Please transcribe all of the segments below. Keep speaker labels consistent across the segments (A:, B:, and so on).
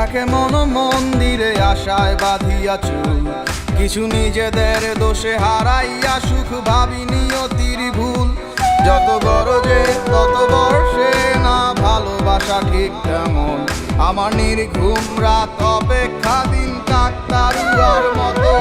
A: থাকে মন মন্দিরে আশায় বাঁধিয়া চুল, কিছু নিজেদের দোষে হারাইয়া সুখ ভাবি নিয়তির ভুল। যত গরজে তত বর্ষে না ভালোবাসা ঠিক তেমন, আমার নির্ঘুম রাত অপেক্ষা দিন কাকতারুয়ার মতো।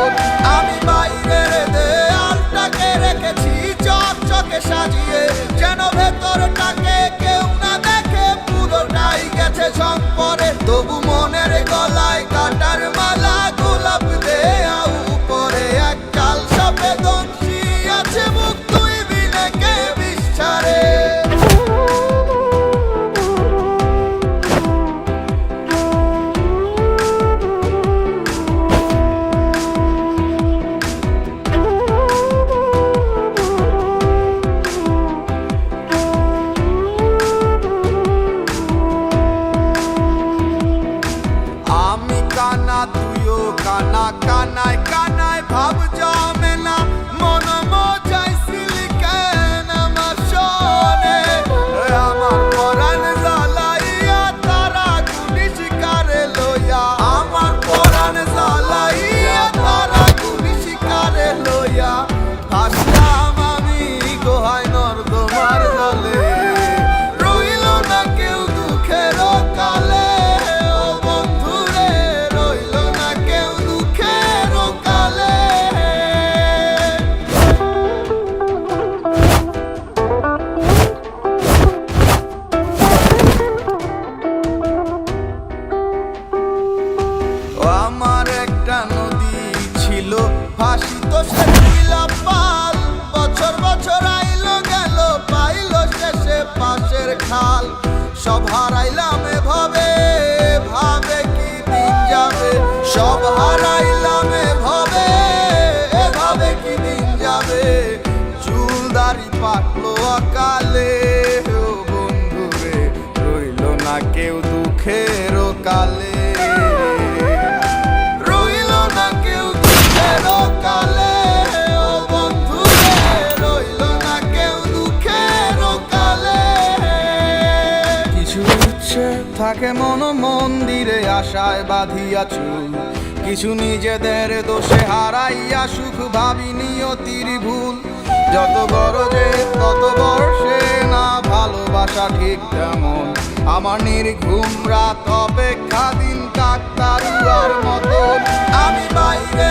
A: আমি বাইরের দেয়ালটাকে রেখেছি চকচকে সাজিয়ে, যেন ভেতরটাকে কেউ না দেখে পুরোটাই গেছে ঝংপরে। তবু মনের গলায় কাটার মালা গোলাপ দেয়া উপরে, এক কাল সাপে দংশী আছে মুখ তুই বিনে কে বিস্তারে। আমি কানা তুইও কানা, কানায় কানায় ভাব জমে না, মন মজাইছিলি কেন আমার শোনে। আমার পরাণ জ্বালাইয়া তারা গুলি শিকারে লইয়া, আমার পরাণ জ্বালাইয়া তারা গুলি শিকারে লইয়া। হাসলাম আমি গোহায় নর্দমার জলে, রইল না কেউ দুঃখের কালে। আমার একটা নদী ছিল ভাসিত সে নীলা পাল, বছর বছর আইলো গেল পাইল শেষে পাশের খাল। সব হারাইলাম এভাবে, ভাবে কি দিন যাবে, সব হারাইলাম এভাবে, এভাবে কি দিন যাবে। চুল দাড়ি পাকলো অকালে, ও বন্ধুরে রইল না কেউ দুঃখের কালে। থাকে মন মন্দিরে আশায় বাঁধিয়া চুল, কিছু নিজেদের দোষে হারাইয়া সুখ ভাবি নিয়তির ভুল। যত গরজে তত বর্ষে না ভালোবাসা ঠিক তেমন, আমার নির্ঘুম রাত অপেক্ষা দিন কাকতারুয়ার মতো। আমি বাইরে